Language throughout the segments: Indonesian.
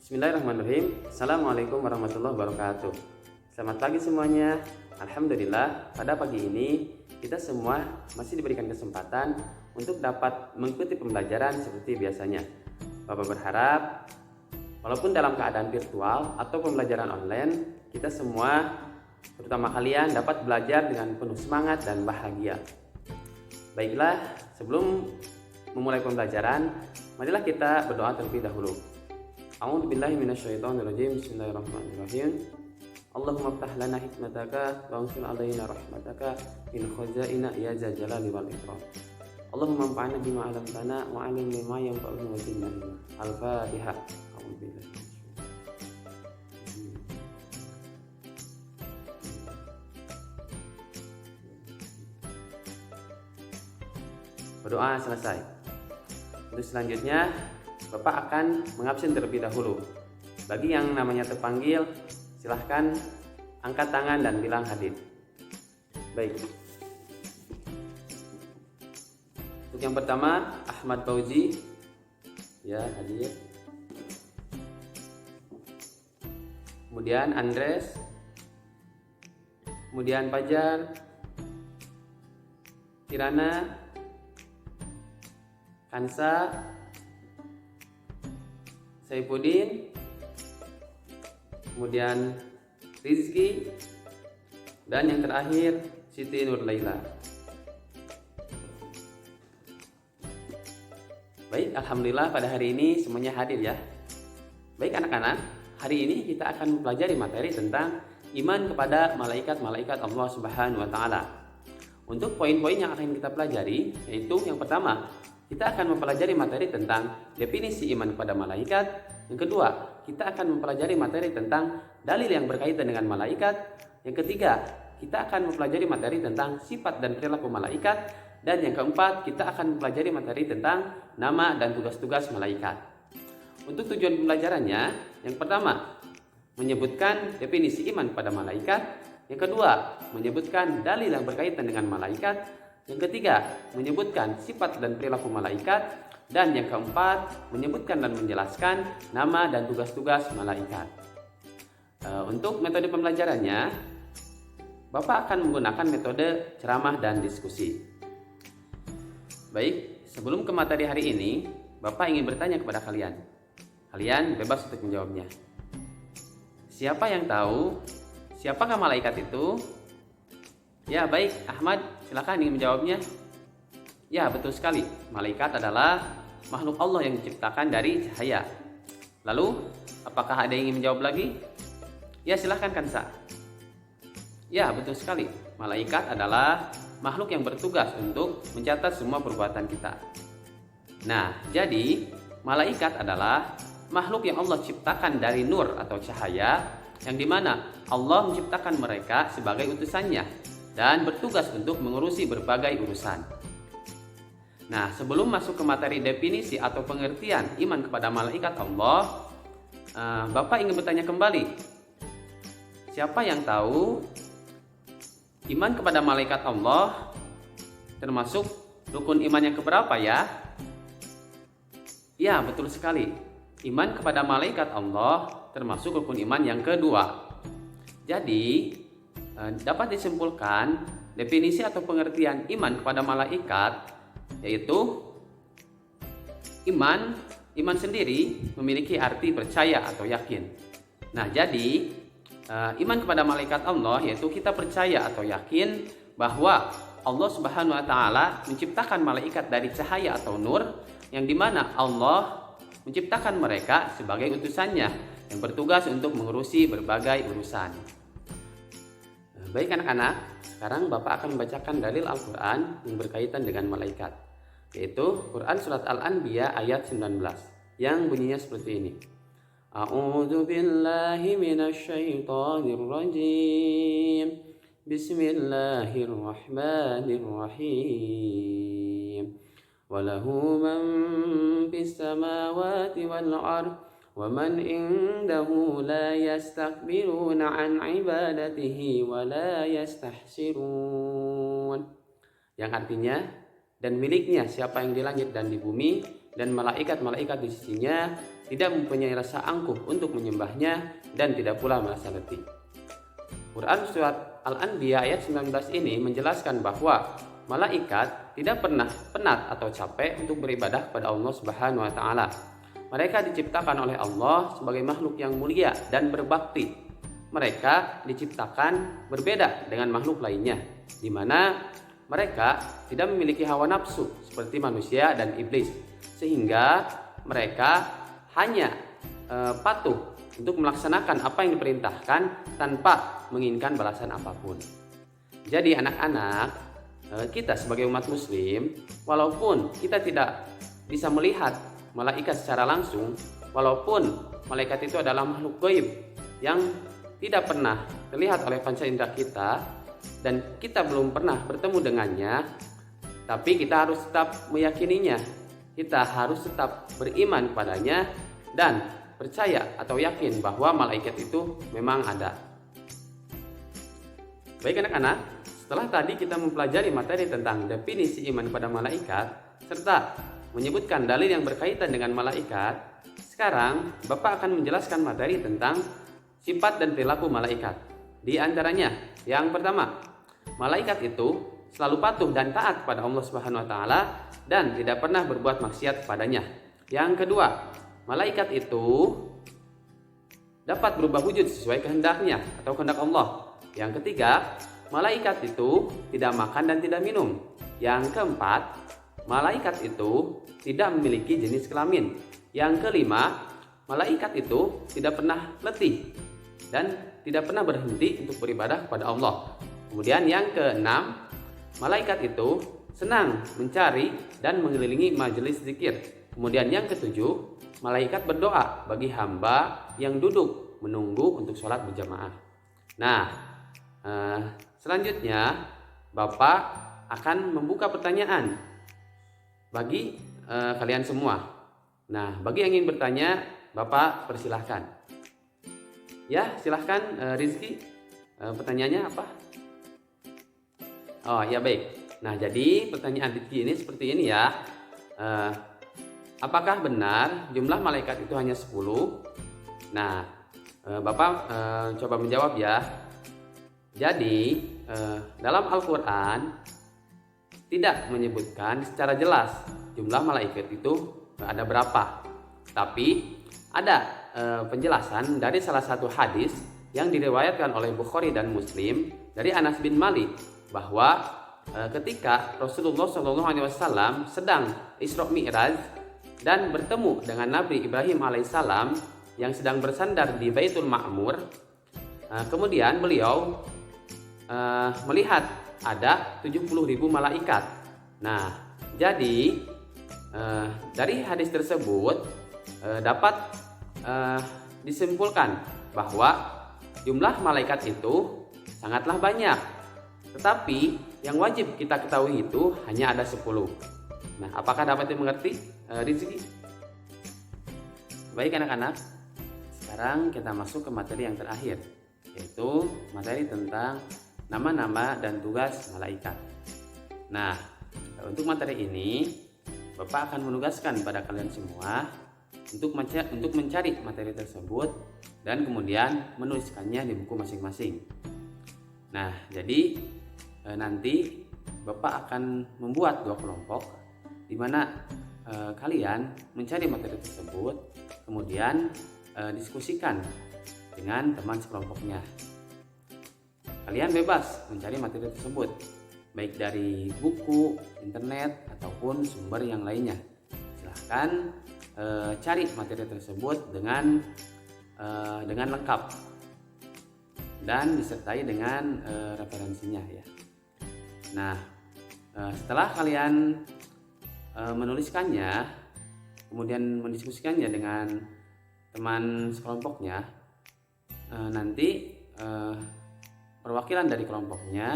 Bismillahirrahmanirrahim. Assalamualaikum warahmatullahi wabarakatuh. Selamat pagi semuanya. Alhamdulillah, pada pagi ini kita semua masih diberikan kesempatan untuk dapat mengikuti pembelajaran seperti biasanya. Bapak berharap walaupun dalam keadaan virtual atau pembelajaran online, kita semua, terutama kalian, dapat belajar dengan penuh semangat dan bahagia. Baiklah, sebelum memulai pembelajaran, marilah kita berdoa terlebih dahulu. A'udzu billahi minasyaitonir rajim. Bismillahirrahmanirrahim. Allahumma ftah lana hikmataka wa anshur alaina rahmataka min khazaina ya zal jalali wal ikram. Allahumma anfa'na bima 'allamtana wa 'allimna ma yanfa'una wa zidna ilma. Al-Fatihah. A'udzu billahi. Berdoa selesai. Untuk selanjutnya Bapak akan mengabsen terlebih dahulu. Bagi yang namanya terpanggil, silahkan angkat tangan dan bilang hadir. Baik. Untuk yang pertama, Ahmad Fauzi, ya, hadir. Kemudian Andres, kemudian Fajar, Kirana, Kansa, Saifuddin, kemudian Rizky, dan yang terakhir Siti Nurlaila. Baik, alhamdulillah pada hari ini semuanya hadir ya. Baik anak-anak, hari ini kita akan mempelajari materi tentang iman kepada malaikat-malaikat Allah Subhanahu wa taala. Untuk poin-poin yang akan kita pelajari, yaitu yang pertama, kita akan mempelajari materi tentang definisi iman kepada malaikat. Yang kedua, kita akan mempelajari materi tentang dalil yang berkaitan dengan malaikat. Yang ketiga, kita akan mempelajari materi tentang sifat dan perilaku malaikat. Dan yang keempat, kita akan mempelajari materi tentang nama dan tugas-tugas malaikat. Untuk tujuan pembelajarannya, yang pertama, menyebutkan definisi iman kepada malaikat. Yang kedua, menyebutkan dalil yang berkaitan dengan malaikat. Yang ketiga, menyebutkan sifat dan perilaku malaikat. Dan yang keempat, menyebutkan dan menjelaskan nama dan tugas-tugas malaikat. Untuk metode pembelajarannya, Bapak akan menggunakan metode ceramah dan diskusi. Baik, sebelum ke materi hari ini, Bapak ingin bertanya kepada kalian. Kalian bebas untuk menjawabnya. Siapa yang tahu siapakah malaikat itu? Ya, baik, Ahmad, silakan ingin menjawabnya. Ya, betul sekali. Malaikat adalah makhluk Allah yang diciptakan dari cahaya. Lalu, apakah ada yang ingin menjawab lagi? Ya, silakan Kansa. Ya, betul sekali. Malaikat adalah makhluk yang bertugas untuk mencatat semua perbuatan kita. Nah, jadi malaikat adalah makhluk yang Allah ciptakan dari nur atau cahaya, yang dimana Allah menciptakan mereka sebagai utusannya dan bertugas untuk mengurusi berbagai urusan. Nah, sebelum masuk ke materi definisi atau pengertian iman kepada malaikat Allah, Bapak ingin bertanya kembali. Siapa yang tahu iman kepada malaikat Allah termasuk rukun iman yang keberapa ya? Ya, betul sekali. Iman kepada malaikat Allah termasuk rukun iman yang kedua. Jadi, dapat disimpulkan definisi atau pengertian iman kepada malaikat, yaitu iman sendiri memiliki arti percaya atau yakin. Nah, jadi iman kepada malaikat Allah yaitu kita percaya atau yakin bahwa Allah Subhanahu wa taala menciptakan malaikat dari cahaya atau nur, yang dimana Allah menciptakan mereka sebagai utusannya yang bertugas untuk mengurusi berbagai urusan. Baik anak-anak, sekarang Bapak akan membacakan dalil Al-Quran yang berkaitan dengan malaikat, yaitu Quran Surat Al-Anbiya ayat 19, yang bunyinya seperti ini. A'udzu billahi minasyaitonir rajim. Bismillahirrahmanirrahim. Walahu man fis samawati wal ardh وَمَنْ عِنْدَهُ لَا يَسْتَكْبِرُونَ عَنْ عِبَادَتِهِ وَلَا يَسْتَحْسِرُونَ. Yang artinya, dan miliknya siapa yang di langit dan di bumi, dan malaikat-malaikat di sisinya tidak mempunyai rasa angkuh untuk menyembahnya dan tidak pula merasa letih. Quran surat Al-Anbiya ayat 19 ini menjelaskan bahwa malaikat tidak pernah penat atau capek untuk beribadah kepada Allah Subhanahu wa taala. Mereka diciptakan oleh Allah sebagai makhluk yang mulia dan berbakti. Mereka diciptakan berbeda dengan makhluk lainnya, di mana mereka tidak memiliki hawa nafsu seperti manusia dan iblis, sehingga mereka hanya patuh untuk melaksanakan apa yang diperintahkan tanpa menginginkan balasan apapun. Jadi anak-anak, kita sebagai umat muslim, walaupun kita tidak bisa melihat malaikat secara langsung, walaupun malaikat itu adalah makhluk gaib yang tidak pernah terlihat oleh panca indera kita dan kita belum pernah bertemu dengannya, tapi kita harus tetap meyakininya. Kita harus tetap beriman padanya dan percaya atau yakin bahwa malaikat itu memang ada. Baik anak-anak, setelah tadi kita mempelajari materi tentang definisi iman pada malaikat serta menyebutkan dalil yang berkaitan dengan malaikat, sekarang Bapak akan menjelaskan materi tentang sifat dan perilaku malaikat. Di antaranya, yang pertama, malaikat itu selalu patuh dan taat kepada Allah Subhanahu wa taala dan tidak pernah berbuat maksiat kepadanya. Yang kedua, malaikat itu dapat berubah wujud sesuai kehendaknya atau kehendak Allah. Yang ketiga, malaikat itu tidak makan dan tidak minum. Yang keempat, malaikat itu tidak memiliki jenis kelamin. Yang kelima, malaikat itu tidak pernah letih dan tidak pernah berhenti untuk beribadah kepada Allah. Kemudian yang keenam, malaikat itu senang mencari dan mengelilingi majelis zikir. Kemudian yang ketujuh, malaikat berdoa bagi hamba yang duduk menunggu untuk sholat berjamaah. Nah, selanjutnya Bapak akan membuka pertanyaan bagi kalian semua. Nah, bagi yang ingin bertanya, Bapak persilahkan. Ya, silahkan Rizky. Pertanyaannya apa? Oh ya baik. Nah, jadi pertanyaan Rizky ini seperti ini ya. Apakah benar jumlah malaikat itu hanya 10? Nah, Bapak coba menjawab ya. Jadi, dalam Al-Quran tidak menyebutkan secara jelas jumlah malaikat itu ada berapa. Tapi ada penjelasan dari salah satu hadis yang diriwayatkan oleh Bukhari dan Muslim dari Anas bin Malik bahwa ketika Rasulullah SAW sedang Isra Mi'raj dan bertemu dengan Nabi Ibrahim alaihissalam yang sedang bersandar di Baitul Ma'mur, kemudian beliau melihat ada 70.000 malaikat. Nah, jadi dari hadis tersebut dapat disimpulkan bahwa jumlah malaikat itu sangatlah banyak. Tetapi yang wajib kita ketahui itu hanya ada 10. Nah, apakah dapat dimengerti Rizky? Baik anak-anak, sekarang kita masuk ke materi yang terakhir, yaitu materi tentang nama-nama dan tugas malaikat. Nah, untuk materi ini Bapak akan menugaskan pada kalian semua untuk mencari materi tersebut dan kemudian menuliskannya di buku masing-masing. Nah, jadi nanti Bapak akan membuat 2 kelompok di mana kalian mencari materi tersebut, kemudian diskusikan dengan teman sekelompoknya. Kalian bebas mencari materi tersebut, baik dari buku, internet, ataupun sumber yang lainnya. Silahkan cari materi tersebut dengan lengkap dan disertai dengan referensinya ya. Nah, setelah kalian menuliskannya, kemudian mendiskusikannya dengan teman sekelompoknya, nanti perwakilan dari kelompoknya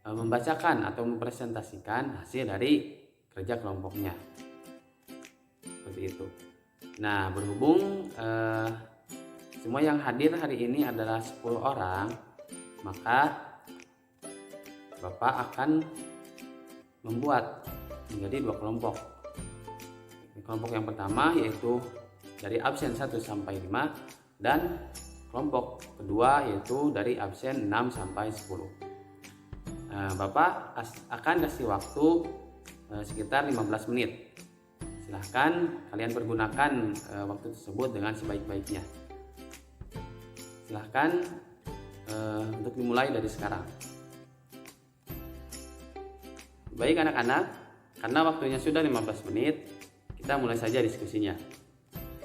membacakan atau mempresentasikan hasil dari kerja kelompoknya. Seperti itu. Nah, berhubung semua yang hadir hari ini adalah 10 orang, maka Bapak akan membuat menjadi 2 kelompok. Kelompok yang pertama yaitu dari absen 1 sampai 5 dan kelompok kedua yaitu dari absen 6 sampai 10. Bapak akan kasih waktu sekitar 15 menit. Silahkan kalian pergunakan waktu tersebut dengan sebaik-baiknya. Silahkan untuk dimulai dari sekarang. Baik anak-anak, karena waktunya sudah 15 menit, kita mulai saja diskusinya.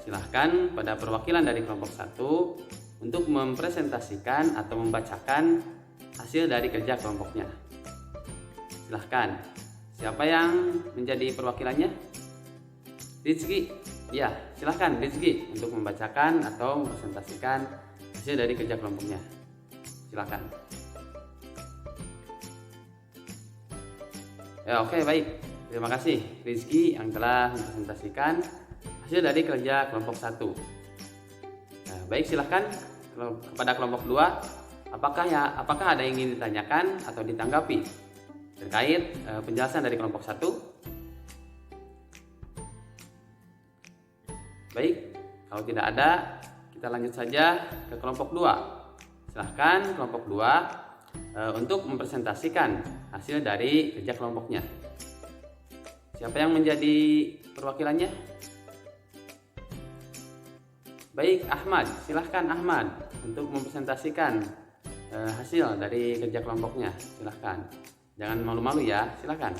Silahkan pada perwakilan dari kelompok 1 untuk mempresentasikan atau membacakan hasil dari kerja kelompoknya. Silahkan, siapa yang menjadi perwakilannya? Rizky, ya silahkan Rizky untuk membacakan atau mempresentasikan hasil dari kerja kelompoknya. Silahkan. Ya, oke, baik. Terima kasih Rizky yang telah mempresentasikan hasil dari kerja kelompok 1. Nah, baik, silahkan kepada kelompok 2. Apakah ada yang ingin ditanyakan atau ditanggapi terkait penjelasan dari kelompok 1? Baik, kalau tidak ada, kita lanjut saja ke kelompok 2. Silahkan kelompok 2 untuk mempresentasikan hasil dari kerja kelompoknya. Siapa yang menjadi perwakilannya? Baik, Ahmad. Silahkan Ahmad untuk mempresentasikan hasil dari kerja kelompoknya. Silahkan. Jangan malu-malu ya, silahkan.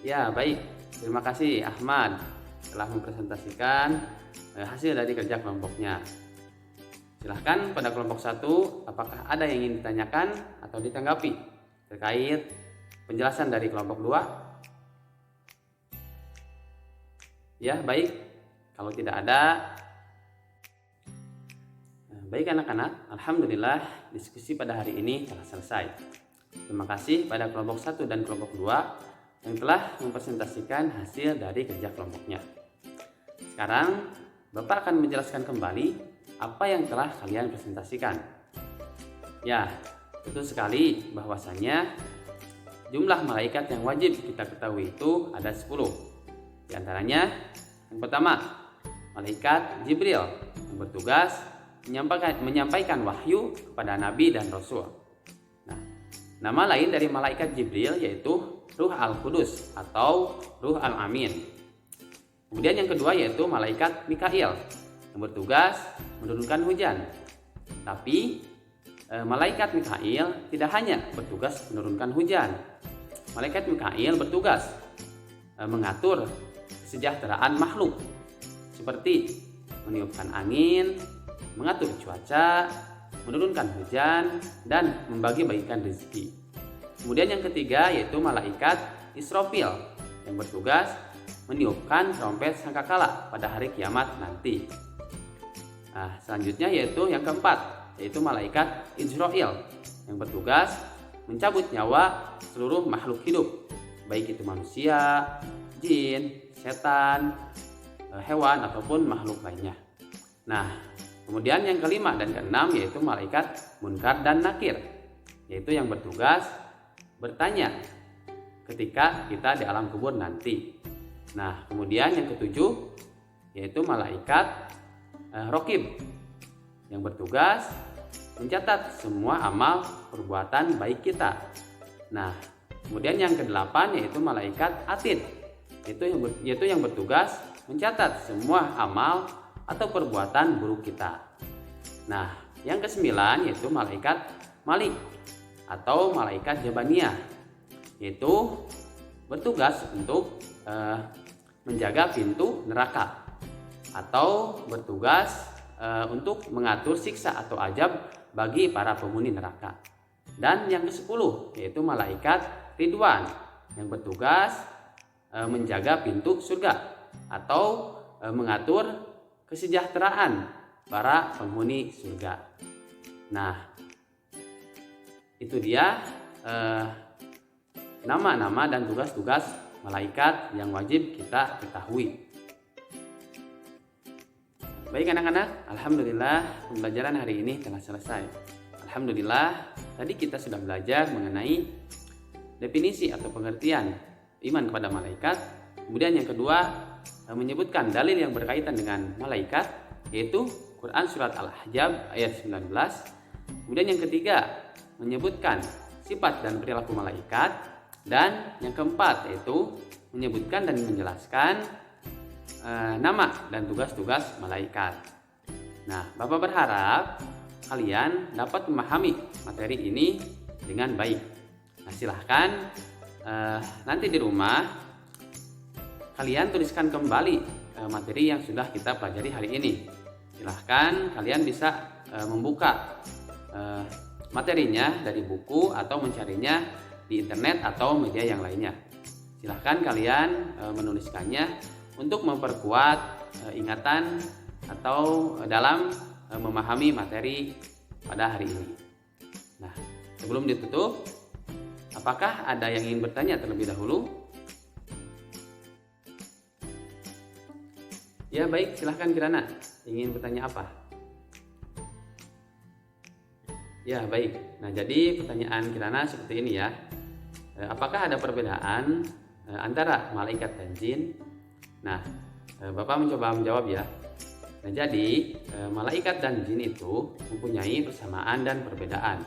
Ya, baik. Terima kasih Ahmad telah mempresentasikan hasil dari kerja kelompoknya. Silahkan pada kelompok 1, apakah ada yang ingin ditanyakan atau ditanggapi terkait penjelasan dari kelompok 2? Ya, baik. Kalau tidak ada, baik anak-anak, alhamdulillah diskusi pada hari ini telah selesai. Terima kasih pada kelompok 1 dan kelompok 2 yang telah mempresentasikan hasil dari kerja kelompoknya. Sekarang Bapak akan menjelaskan kembali apa yang telah kalian presentasikan. Ya, betul sekali bahwasanya jumlah malaikat yang wajib kita ketahui itu ada 10. Di antaranya yang pertama, malaikat Jibril yang bertugas menyampaikan wahyu kepada nabi dan rasul. Nah, nama lain dari malaikat Jibril yaitu Ruh Al-Qudus atau Ruh Al-Amin. Kemudian yang kedua yaitu malaikat Mikail yang bertugas menurunkan hujan. Tapi malaikat Mikail tidak hanya bertugas menurunkan hujan. Malaikat Mikail bertugas mengatur kesejahteraan makhluk seperti meniupkan angin, mengatur cuaca, menurunkan hujan, dan membagi-bagikan rezeki. Kemudian yang ketiga yaitu malaikat Israfil yang bertugas meniupkan trompet sangkakala pada hari kiamat nanti. Nah, selanjutnya yaitu yang keempat, yaitu malaikat Israel yang bertugas mencabut nyawa seluruh makhluk hidup, baik itu manusia, jin, setan, hewan ataupun makhluk lainnya. Nah, kemudian yang kelima dan keenam yaitu malaikat Munkar dan Nakir, yaitu yang bertugas bertanya ketika kita di alam kubur nanti. Nah, kemudian yang ketujuh yaitu malaikat Raqib yang bertugas mencatat semua amal perbuatan baik kita. Nah, kemudian yang kedelapan yaitu malaikat Atid, yaitu yang bertugas mencatat semua amal atau perbuatan buruk kita. Nah, yang kesembilan yaitu malaikat Malik atau malaikat Jabaniyah, yaitu bertugas untuk menjaga pintu neraka atau bertugas untuk mengatur siksa atau azab bagi para penghuni neraka. Dan yang ke-10 yaitu malaikat Ridwan yang bertugas menjaga pintu surga atau mengatur kesejahteraan para penghuni surga. Nah, itu dia nama-nama dan tugas-tugas malaikat yang wajib kita ketahui. Baik anak-anak, alhamdulillah pembelajaran hari ini telah selesai. Alhamdulillah, tadi kita sudah belajar mengenai definisi atau pengertian iman kepada malaikat. Kemudian yang kedua, menyebutkan dalil yang berkaitan dengan malaikat, yaitu Quran Surat Al-Ahzab ayat 19. Kemudian yang ketiga, menyebutkan sifat dan perilaku malaikat. Dan yang keempat, yaitu menyebutkan dan menjelaskan nama dan tugas-tugas malaikat. Nah, Bapak berharap kalian dapat memahami materi ini dengan baik. Nah, silahkan nanti di rumah kalian tuliskan kembali materi yang sudah kita pelajari hari ini. Silahkan kalian bisa membuka materinya dari buku atau mencarinya di internet atau media yang lainnya. Silahkan kalian menuliskannya untuk memperkuat ingatan atau dalam memahami materi pada hari ini. Nah, sebelum ditutup, apakah ada yang ingin bertanya terlebih dahulu? Ya baik, silahkan Kirana. Ingin bertanya apa? Ya baik, nah jadi pertanyaan Kirana seperti ini ya. Apakah ada perbedaan antara malaikat dan jin? Nah, Bapak mencoba menjawab ya. Nah, jadi malaikat dan jin itu mempunyai persamaan dan perbedaan.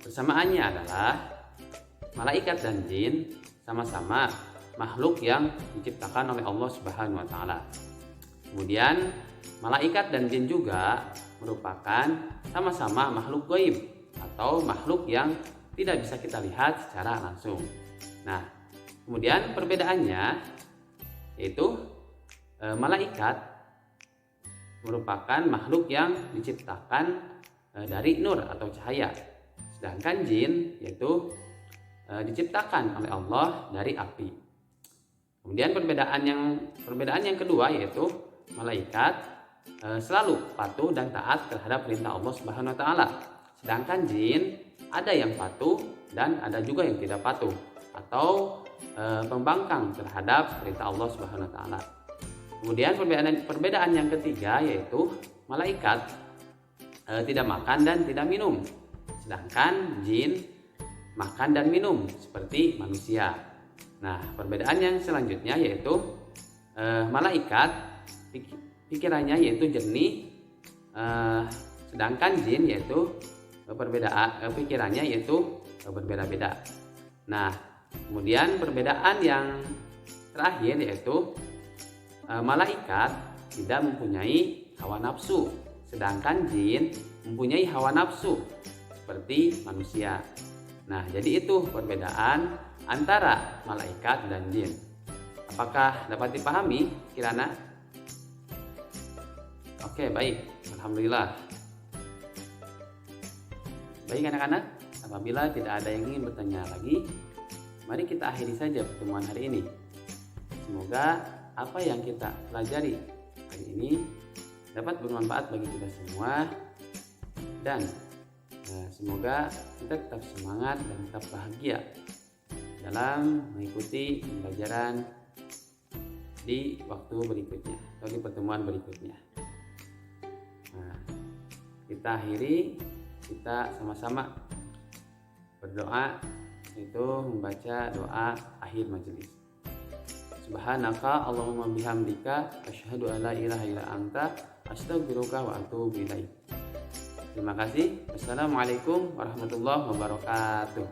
Persamaannya adalah malaikat dan jin sama-sama makhluk yang diciptakan oleh Allah Subhanahu wa taala. Kemudian malaikat dan jin juga merupakan sama-sama makhluk gaib atau makhluk yang tidak bisa kita lihat secara langsung. Nah, kemudian perbedaannya yaitu malaikat merupakan makhluk yang diciptakan dari nur atau cahaya, sedangkan jin yaitu diciptakan oleh Allah dari api. Kemudian perbedaan yang kedua yaitu malaikat selalu patuh dan taat terhadap perintah Allah Subhanahu wa taala, sedangkan jin ada yang patuh dan ada juga yang tidak patuh atau pembangkang terhadap perintah Allah Subhanahu wa taala. Kemudian perbedaan yang ketiga yaitu malaikat tidak makan dan tidak minum, sedangkan jin makan dan minum seperti manusia. Nah, perbedaan yang selanjutnya yaitu malaikat pikirannya yaitu jernih, sedangkan jin yaitu pikirannya yaitu berbeda-beda. Nah, kemudian perbedaan yang terakhir yaitu malaikat tidak mempunyai hawa nafsu, sedangkan jin mempunyai hawa nafsu seperti manusia. Nah, jadi itu perbedaan antara malaikat dan jin. Apakah dapat dipahami, Kirana? Oke, baik. Alhamdulillah. Baik anak-anak, apabila tidak ada yang ingin bertanya lagi, mari kita akhiri saja pertemuan hari ini. Semoga apa yang kita pelajari hari ini dapat bermanfaat bagi kita semua, dan semoga kita tetap semangat dan tetap bahagia dalam mengikuti pembelajaran di waktu berikutnya atau di pertemuan berikutnya. Nah, kita akhiri, kita sama-sama berdoa, yaitu membaca doa akhir majelis. Subhanaka Allahumma bihamdika asyhadu an la ilaha illa anta astaghfiruka wa atubu ilaik. Terima kasih. Wassalamualaikum warahmatullahi wabarakatuh.